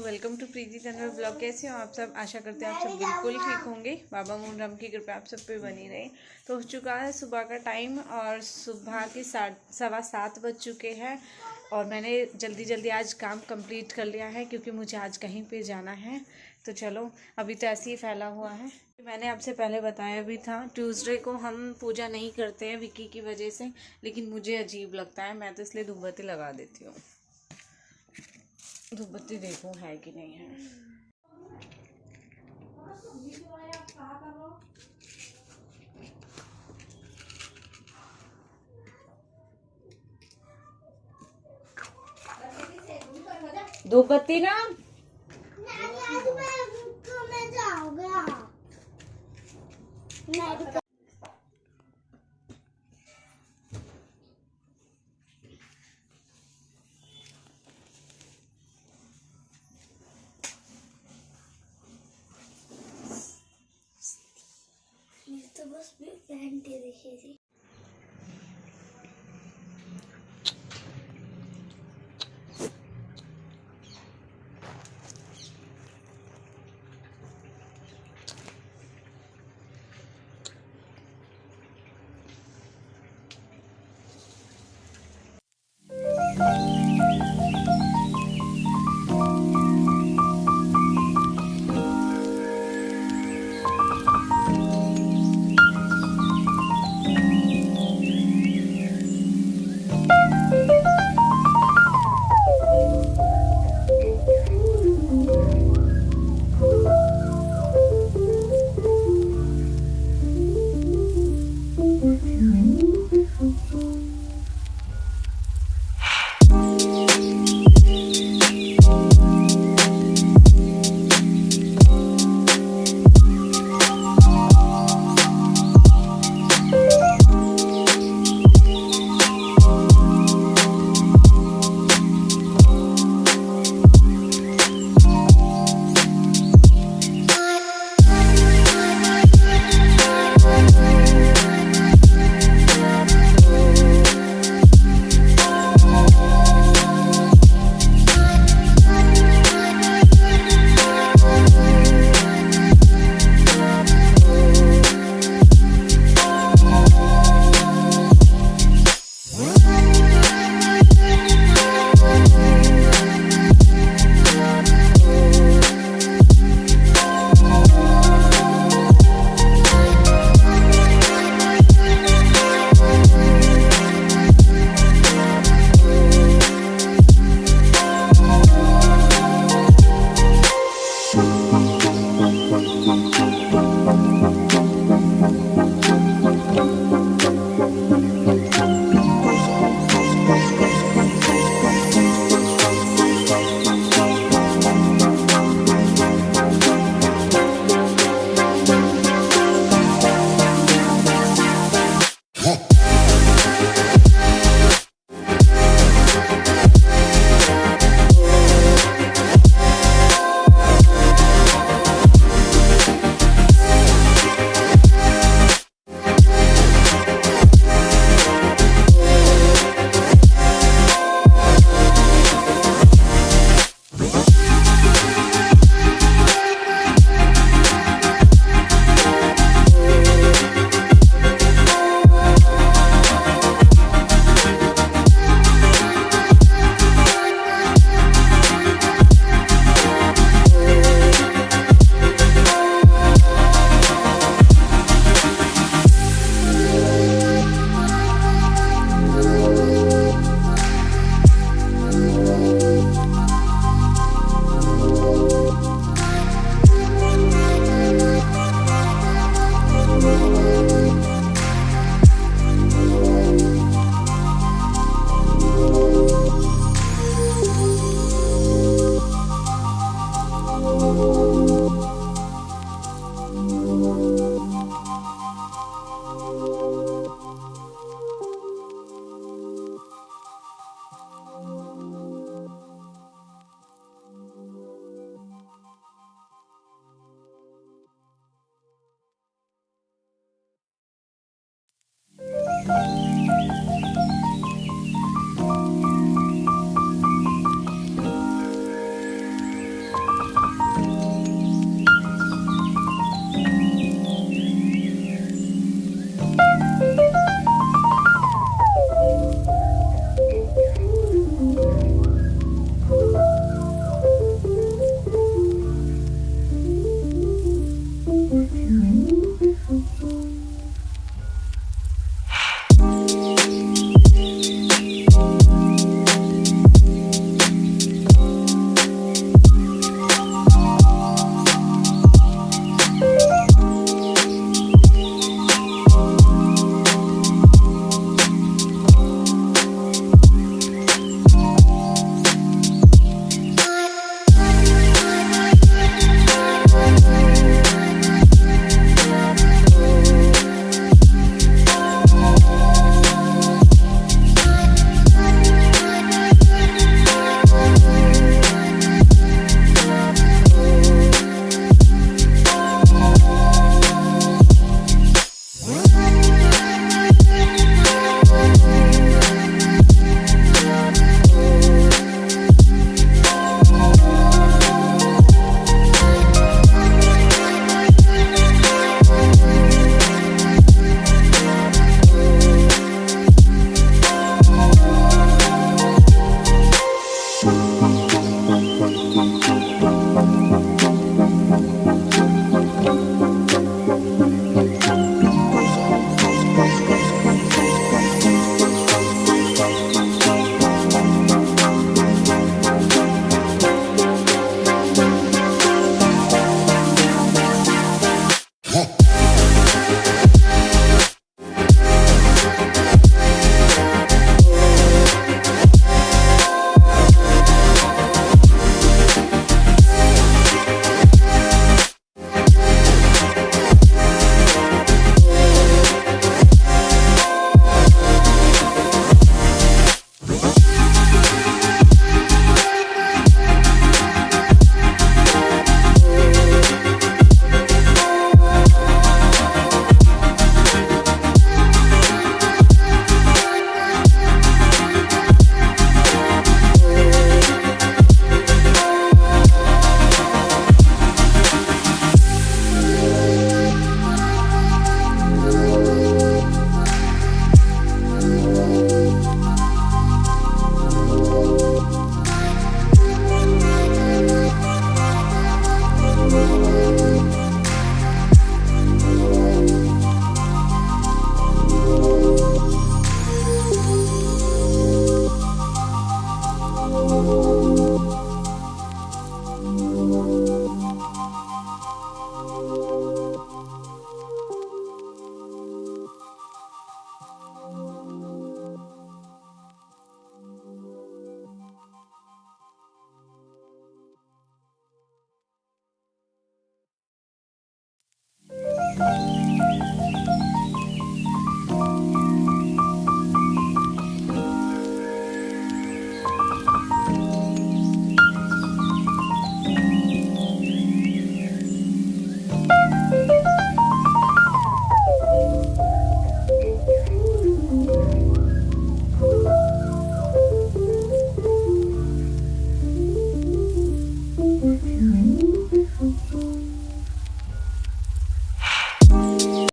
Welcome to Preeti Tanwar blog. कैसे हो आप सब? आशा करते हैं आप सब बिल्कुल ठीक होंगे। बाबा मोहनराम की कृपा आप सब पे बनी रहे। तो हो चुका है सुबह का टाइम और सुबह के 7:15 बज चुके हैं और मैंने जल्दी आज काम कंप्लीट कर लिया है क्योंकि मुझे आज कहीं पे जाना है। तो चलो, अभी तो ऐसे ही फैला हुआ है। मैंने आपसे पहले बताया भी था, ट्यूसडे को हम पूजा नहीं करते हैं विक्की की वजह से, लेकिन मुझे अजीब लगता है, मैं तो इसलिए धूपबत्ती लगा देती हूँ। धूपबत्ती देखो है कि नहीं है। धूपबत्ती ना तो बस घंटे देखिए थी।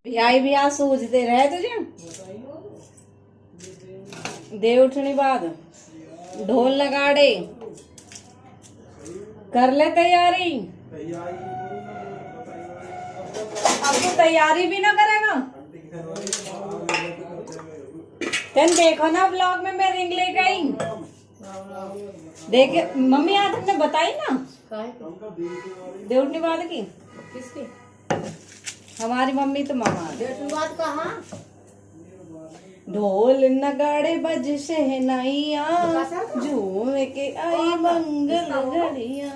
आई भी आज सूझते रहे तुझे दे उठने बाद ढोल लगाड़े कर ले तैयारी। अब तो तैयारी भी ना करेगा। तेन देखो ना ब्लॉग में मैं रिंग लेके आई। देखे मम्मी आज तुमने बताई ना दे उठने बाद की किसकी हमारी मम्मी तो मामा बात कहाँ ढोल नगाड़े बज शहनाइया झूम के आई मंगल घड़िया।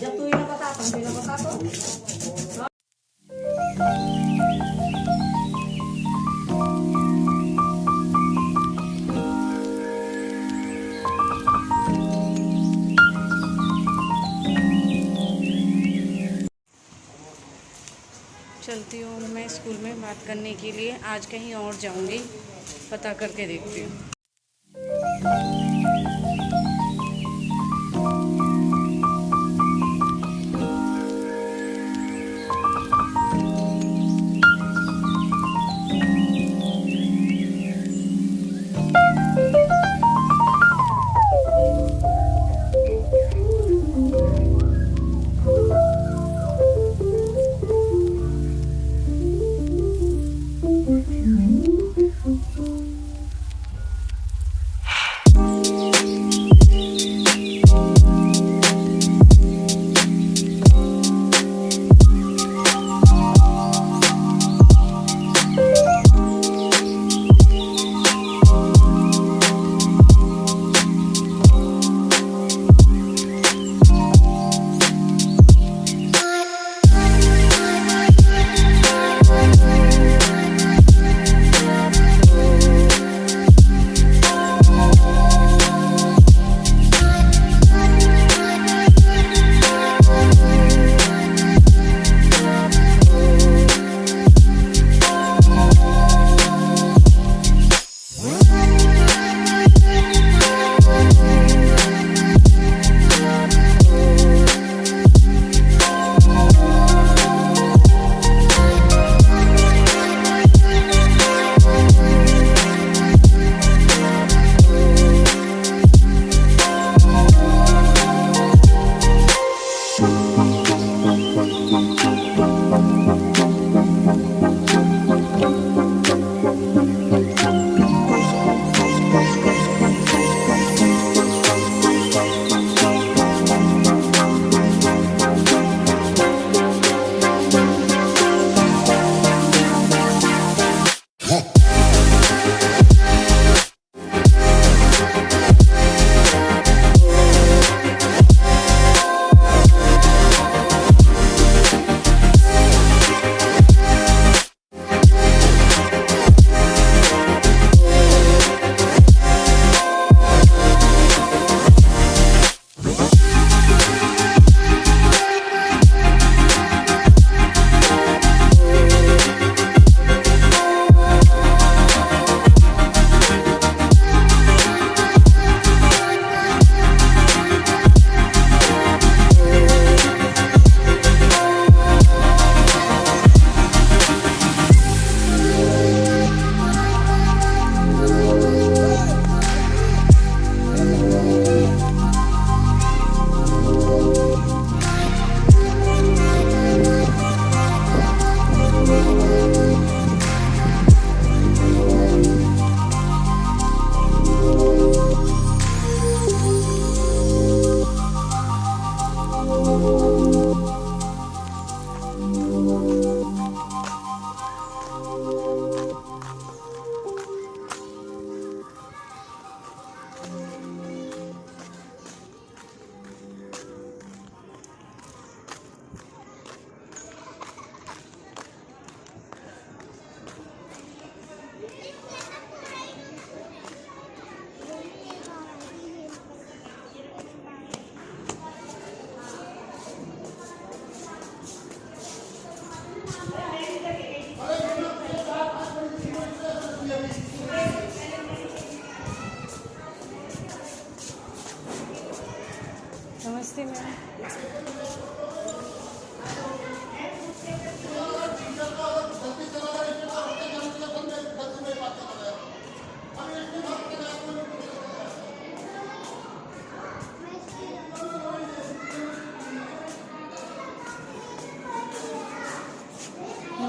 जब तू इन्हें बता तुम भी बता तो चलती हूँ मैं स्कूल में बात करने के लिए। आज कहीं और जाऊँगी, पता करके देखती हूँ।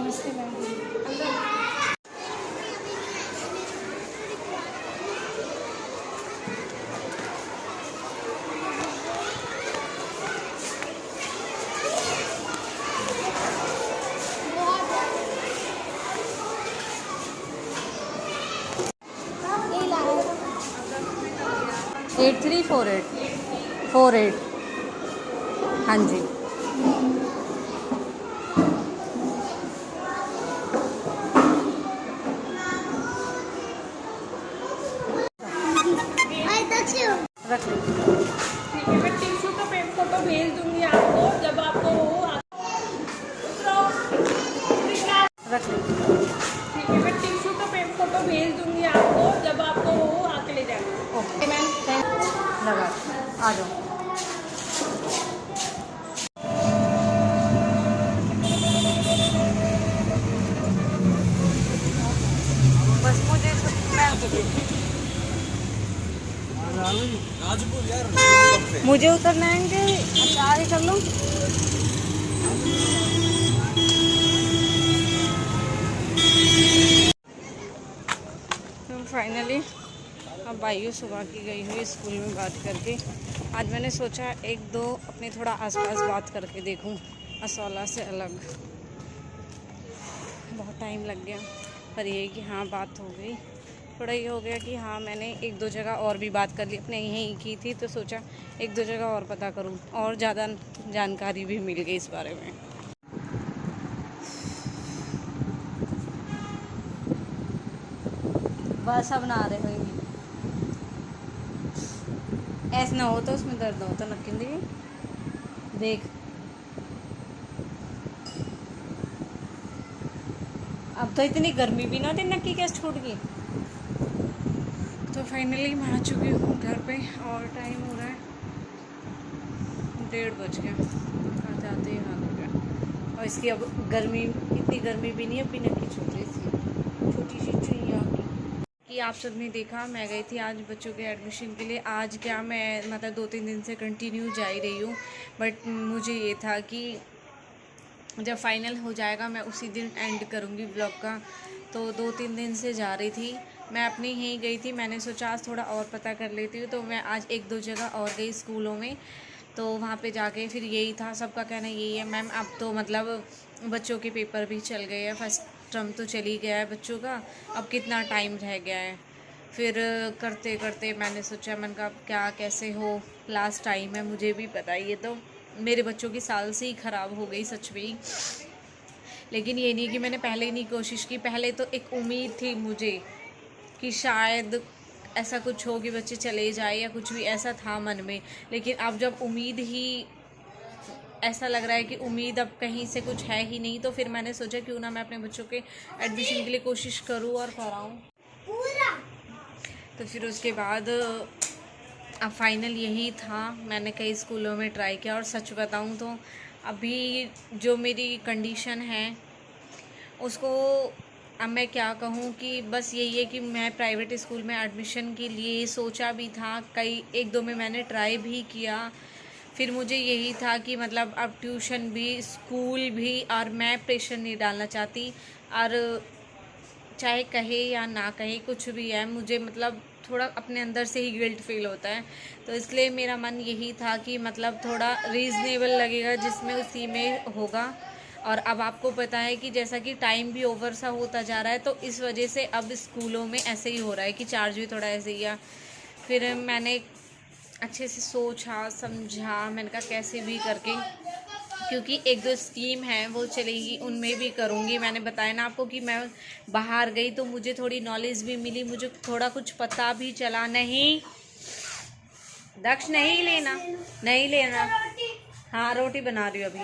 नमस्ते मैम। अंदर 8348 हाँ जी। रख लो। ठीक है, मैं टिश्यू का फोटो भेज दूंगी आपको जब आपको रख लो। ठीक है, मैं टिश्यू का फोटो भेज दूंगी आपको जब आपको आके ले जाना। ओके मैम, लगा आ जाओ। बस मुझे मुझे उतरना है। अच्छा आगे कर लो। तो फाइनली अब भाइयों सुबह की गई हुई स्कूल में बात करके आज मैंने सोचा एक दो अपने थोड़ा आसपास बात करके देखूं, असौला से अलग। बहुत टाइम लग गया पर ये कि हाँ बात हो गई। थोड़ा ये हो गया कि हाँ मैंने एक दो जगह और भी बात कर ली, अपने यहीं की थी तो सोचा एक दो जगह और पता करूं और ज़्यादा जानकारी भी मिल गई इस बारे में। बस अब ना रहे होगी। ऐसा ना हो तो उसमें दर्द हो तो नक्की दी देख अब तो इतनी गर्मी भी ना थी, नक्की कैसे छूट गई। तो फाइनली मैं आ चुकी हूँ घर पे और टाइम हो रहा है 1:30 बज गया। आते आते ही हाल हो गया। और इसकी अब गर्मी, इतनी गर्मी भी नहीं, अभी नक्की छूट रही थी, छोटी सी चुइयाँ कि आप सब ने देखा मैं गई थी आज बच्चों के एडमिशन के लिए। आज क्या मैं मतलब 2-3 दिन से कंटिन्यू जा ही रही हूँ, बट मुझे ये था कि जब फाइनल हो जाएगा मैं उसी दिन एंड करूँगी ब्लॉग का। तो 2-3 दिन से जा रही थी, मैं अपनी यहीं गई थी। मैंने सोचा आज थोड़ा और पता कर लेती हूँ, तो मैं आज एक दो जगह और गई स्कूलों में। तो वहाँ पे जाके फिर यही था, सबका कहना यही है मैम अब तो मतलब बच्चों के पेपर भी चल गए हैं, फर्स्ट टर्म तो चल ही गया है बच्चों का, अब कितना टाइम रह गया है। फिर करते करते मैंने सोचा मैंने कहा क्या कैसे हो, लास्ट टाइम है, मुझे भी पता है ये तो मेरे बच्चों की साल से ही ख़राब हो गई सच में ही। लेकिन ये नहीं कि मैंने पहले नहीं कोशिश की, पहले तो एक उम्मीद थी मुझे कि शायद ऐसा कुछ हो कि बच्चे चले जाए या कुछ भी ऐसा था मन में। लेकिन अब जब उम्मीद ही ऐसा लग रहा है कि उम्मीद अब कहीं से कुछ है ही नहीं, तो फिर मैंने सोचा क्यों ना मैं अपने बच्चों के एडमिशन के लिए कोशिश करूँ और कराऊँ। तो फिर उसके बाद अब फाइनल यही था। मैंने कई स्कूलों में ट्राई किया और सच बताऊं तो अभी जो मेरी कंडीशन है उसको अब मैं क्या कहूँ कि बस यही है कि मैं प्राइवेट स्कूल में एडमिशन के लिए सोचा भी था, कई एक दो में मैंने ट्राई भी किया। फिर मुझे यही था कि मतलब अब ट्यूशन भी स्कूल भी, और मैं प्रेशर नहीं डालना चाहती, और चाहे कहे या ना कहे कुछ भी है, मुझे मतलब थोड़ा अपने अंदर से ही गिल्ट फील होता है। तो इसलिए मेरा मन यही था कि मतलब थोड़ा रीज़नेबल लगेगा जिसमें उसी में होगा। और अब आपको पता है कि जैसा कि टाइम भी ओवर सा होता जा रहा है, तो इस वजह से अब स्कूलों में ऐसे ही हो रहा है कि चार्ज भी थोड़ा ऐसे ही है। फिर मैंने अच्छे से सोचा समझा, मैंने कहा कैसे भी करके, क्योंकि एक दो स्कीम है वो चलेगी उनमें भी करूँगी। मैंने बताया ना आपको कि मैं बाहर गई तो मुझे थोड़ी नॉलेज भी मिली, मुझे थोड़ा कुछ पता भी चला। नहीं दक्ष नहीं लेना, नहीं लेना। हाँ रोटी बना रही हूँ अभी,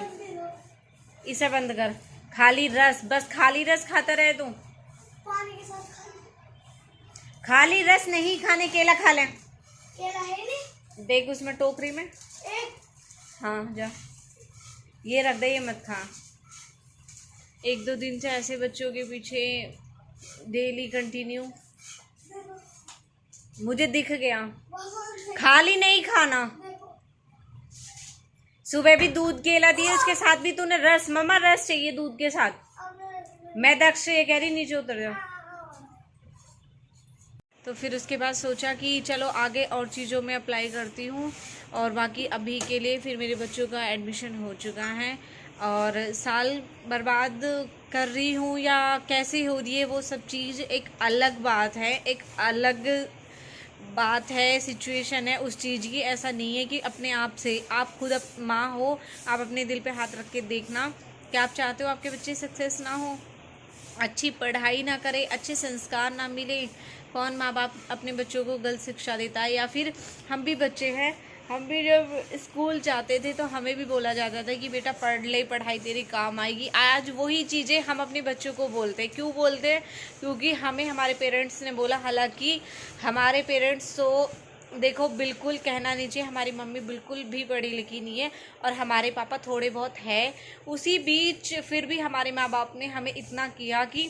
इसे बंद कर। खाली रस, बस खाली रस खाता रहे तू, पानी के साथ खाली रस नहीं खाने, केला खा ले। केला है नहीं, देख उसमें टोकरी में, एक हाँ जा ये रख दे, ये मत खा। एक दो दिन से ऐसे बच्चों के पीछे डेली कंटिन्यू, मुझे दिख गया। खाली नहीं खाना, सुबह भी दूध केला दिए, उसके साथ भी तूने रस, मम्मा रस चाहिए दूध के साथ। मैं दक्ष ये कह रही नीचे उतर जाओ। तो फिर उसके बाद सोचा कि चलो आगे और चीज़ों में अप्लाई करती हूँ, और बाकी अभी के लिए फिर मेरे बच्चों का एडमिशन हो चुका है, और साल बर्बाद कर रही हूँ या कैसे हो रही है वो सब चीज़ एक अलग बात है, एक अलग बात है, सिचुएशन है उस चीज़ की। ऐसा नहीं है कि अपने आप से, आप खुद माँ हो, आप अपने दिल पे हाथ रख के देखना कि आप चाहते हो आपके बच्चे सक्सेस ना हो, अच्छी पढ़ाई ना करें, अच्छे संस्कार ना मिले। कौन माँ बाप अपने बच्चों को गलत शिक्षा देता है? या फिर हम भी बच्चे हैं, हम भी जब स्कूल जाते थे तो हमें भी बोला जाता था कि बेटा पढ़ ले, पढ़ाई तेरे काम आएगी। आज वही चीज़ें हम अपने बच्चों को बोलते हैं। क्यों बोलते हैं? क्योंकि हमें हमारे पेरेंट्स ने बोला। हालांकि हमारे पेरेंट्स तो देखो बिल्कुल कहना नहीं चाहिए, हमारी मम्मी बिल्कुल भी पढ़ी लिखी नहीं है और हमारे पापा थोड़े बहुत है। उसी बीच फिर भी हमारे माँ बाप ने हमें इतना किया कि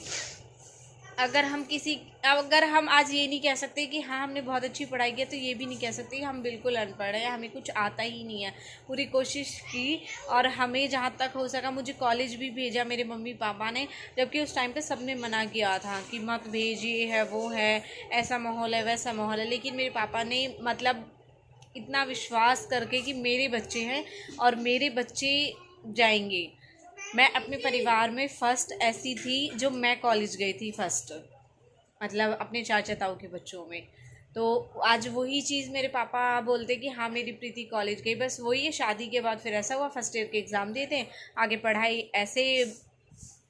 अगर हम आज ये नहीं कह सकते कि हाँ हमने बहुत अच्छी पढ़ाई की, तो ये भी नहीं कह सकते कि हम बिल्कुल अनपढ़ हैं, हमें कुछ आता ही नहीं है। पूरी कोशिश की और हमें जहाँ तक हो सका, मुझे कॉलेज भी भेजा मेरे मम्मी पापा ने, जबकि उस टाइम पे सबने मना किया था कि मत भेजिए, है वो है, ऐसा माहौल है वैसा माहौल है। लेकिन मेरे पापा ने मतलब इतना विश्वास करके कि मेरे बच्चे हैं और मेरे बच्चे जाएंगे। मैं अपने परिवार में फ़र्स्ट ऐसी थी जो मैं कॉलेज गई थी फ़र्स्ट, मतलब अपने चाचा ताऊ के बच्चों में। तो आज वही चीज़ मेरे पापा बोलते कि हाँ मेरी प्रीति कॉलेज गई। बस वही है, शादी के बाद फिर ऐसा हुआ, फर्स्ट ईयर के एग्ज़ाम देते, आगे पढ़ाई ऐसे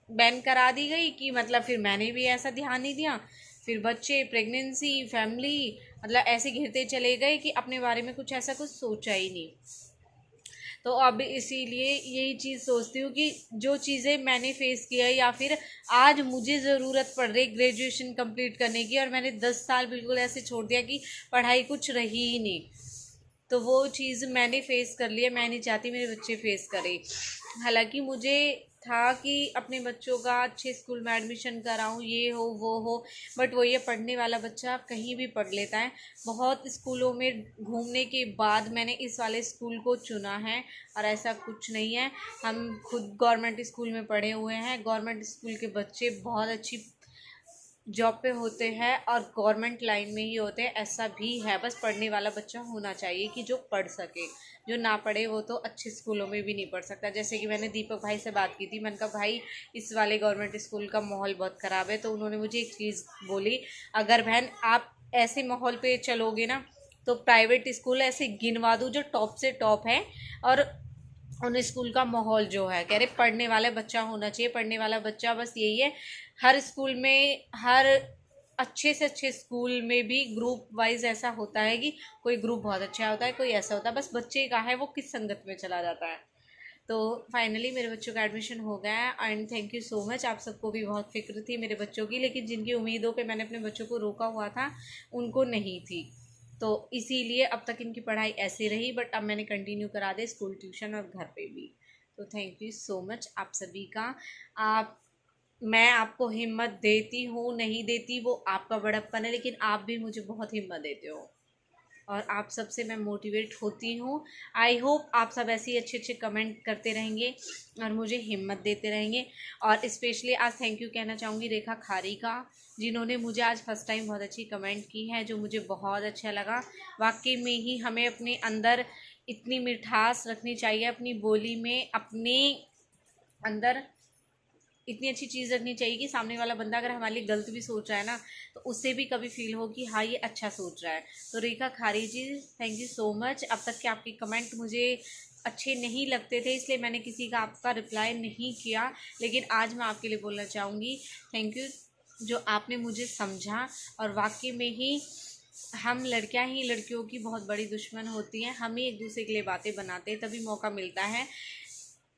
बैन करा दी गई कि मतलब फिर मैंने भी ऐसा ध्यान नहीं दिया। फिर बच्चे, प्रेगनेंसी, फैमिली, मतलब ऐसे घिरते चले गए कि अपने बारे में कुछ ऐसा कुछ सोचा ही नहीं। तो अब इसीलिए यही चीज़ सोचती हूँ कि जो चीज़ें मैंने फेस किया है, या फिर आज मुझे ज़रूरत पड़ रही ग्रेजुएशन कंप्लीट करने की, और मैंने 10 साल बिल्कुल ऐसे छोड़ दिया कि पढ़ाई कुछ रही ही नहीं, तो वो चीज़ मैंने फ़ेस कर लिया। मैं नहीं चाहती मेरे बच्चे फ़ेस करें। हालांकि मुझे था कि अपने बच्चों का अच्छे स्कूल में एडमिशन कराऊं, ये हो वो हो, बट वो ये पढ़ने वाला बच्चा कहीं भी पढ़ लेता है। बहुत स्कूलों में घूमने के बाद मैंने इस वाले स्कूल को चुना है, और ऐसा कुछ नहीं है। हम खुद गवर्नमेंट स्कूल में पढ़े हुए हैं, गवर्नमेंट स्कूल के बच्चे बहुत अच्छी जॉब पे होते हैं और गवर्नमेंट लाइन में ही होते हैं। ऐसा भी है, बस पढ़ने वाला बच्चा होना चाहिए कि जो पढ़ सके। जो ना पढ़े वो तो अच्छे स्कूलों में भी नहीं पढ़ सकता। जैसे कि मैंने दीपक भाई से बात की थी, मैंने कहा भाई इस वाले गवर्नमेंट स्कूल का माहौल बहुत ख़राब है। तो उन्होंने मुझे एक चीज़ बोली, अगर बहन आप ऐसे माहौल पे चलोगे ना, तो प्राइवेट स्कूल ऐसे गिनवा दूँ जो टॉप से टॉप है, और उन स्कूल का माहौल जो है, कह रहे पढ़ने वाला बच्चा होना चाहिए, पढ़ने वाला बच्चा। बस यही है, हर स्कूल में, हर अच्छे से अच्छे स्कूल में भी ग्रुप वाइज ऐसा होता है कि कोई ग्रुप बहुत अच्छा होता है, कोई ऐसा होता है, बस बच्चे का है वो किस संगत में चला जाता है। तो फाइनली मेरे बच्चों का एडमिशन हो गया है, and thank you so much. आप सबको भी बहुत फिक्र थी मेरे बच्चों की, लेकिन जिनकी उम्मीदों पे मैंने अपने बच्चों को रोका हुआ था उनको नहीं थी, तो इसीलिए अब तक इनकी पढ़ाई ऐसी रही। बट अब मैंने कंटिन्यू करा दे स्कूल, ट्यूशन और घर पे भी। तो थैंक यू सो मच आप सभी का। मैं आपको हिम्मत देती हूँ नहीं देती वो आपका बड़प्पन है, लेकिन आप भी मुझे बहुत हिम्मत देते हो और आप सबसे मैं मोटिवेट होती हूँ। आई होप आप सब ऐसे ही अच्छे अच्छे कमेंट करते रहेंगे और मुझे हिम्मत देते रहेंगे। और स्पेशली आज थैंक यू कहना चाहूँगी रेखा खारी का, जिन्होंने मुझे आज फर्स्ट टाइम बहुत अच्छी कमेंट की है, जो मुझे बहुत अच्छा लगा। वाकई में ही हमें अपने अंदर इतनी मिठास रखनी चाहिए, अपनी बोली में अपने अंदर इतनी अच्छी चीज़ रखनी चाहिए कि सामने वाला बंदा अगर हमारे लिए गलत भी सोच रहा है ना, तो उससे भी कभी फील हो कि हाँ ये अच्छा सोच रहा है। तो रेखा खारी जी थैंक यू सो मच। अब तक के आपके कमेंट मुझे अच्छे नहीं लगते थे, इसलिए मैंने किसी का आपका रिप्लाई नहीं किया, लेकिन आज मैं आपके लिए बोलना चाहूँगी थैंक यू, जो आपने मुझे समझा। और वाकई में ही हम लड़कियां ही लड़कियों की बहुत बड़ी दुश्मन होती हैं, हम ही एक दूसरे के लिए बातें बनाते हैं, तभी मौका मिलता है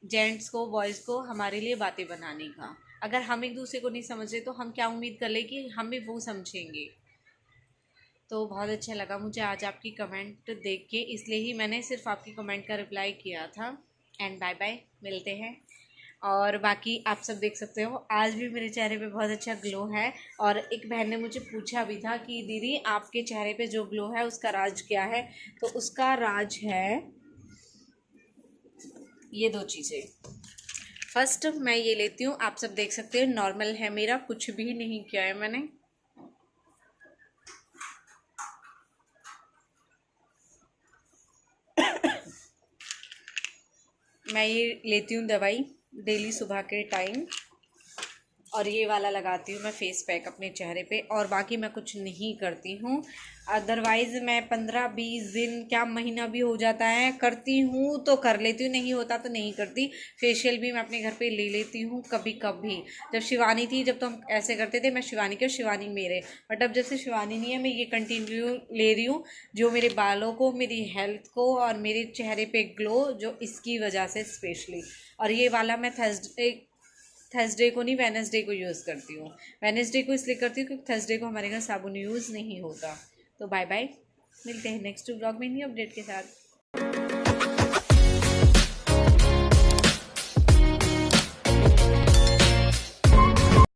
जेंट्स को, बॉयज़ को हमारे लिए बातें बनाने का। अगर हम एक दूसरे को नहीं समझे तो हम क्या उम्मीद कर ले कि हम भी वो समझेंगे। तो बहुत अच्छा लगा मुझे आज आपकी कमेंट देख के, इसलिए ही मैंने सिर्फ आपकी कमेंट का रिप्लाई किया था। एंड बाय बाय, मिलते हैं। और बाकी आप सब देख सकते हो आज भी मेरे चेहरे पे बहुत अच्छा ग्लो है। और एक बहन ने मुझे पूछा भी था कि दीदी आपके चेहरे पे जो ग्लो है उसका राज क्या है, तो उसका राज है ये दो चीज़ें। फर्स्ट मैं ये लेती हूँ, आप सब देख सकते हैं नॉर्मल है मेरा, कुछ भी नहीं किया है मैंने। मैं ये लेती हूँ दवाई डेली सुबह के टाइम, और ये वाला लगाती हूँ मैं फेस पैक अपने चेहरे पे, और बाकी मैं कुछ नहीं करती हूँ। अदरवाइज़ मैं 15-20 दिन, क्या महीना भी हो जाता है, करती हूँ तो कर लेती हूँ, नहीं होता तो नहीं करती। फेशियल भी मैं अपने घर पे ले लेती हूँ कभी कभी। जब शिवानी थी, जब तो हम ऐसे करते थे, मैं शिवानी की और शिवानी मेरे, बट अब जब से शिवानी नहीं है, मैं ये कंटिन्यू ले रही हूँ, जो मेरे बालों को, मेरी हेल्थ को और मेरे चेहरे पे ग्लो, जो इसकी वजह से स्पेशली। और ये वाला मैं थर्सडे को नहीं, वेडनेसडे को यूज़ करती हूँ। वेडनेसडे को इसलिए करती हूँ क्योंकि थर्सडे को हमारे घर साबुन यूज़ नहीं होता। तो बाय बाय, मिलते हैं नेक्स्ट व्लॉग में न्यू अपडेट के साथ।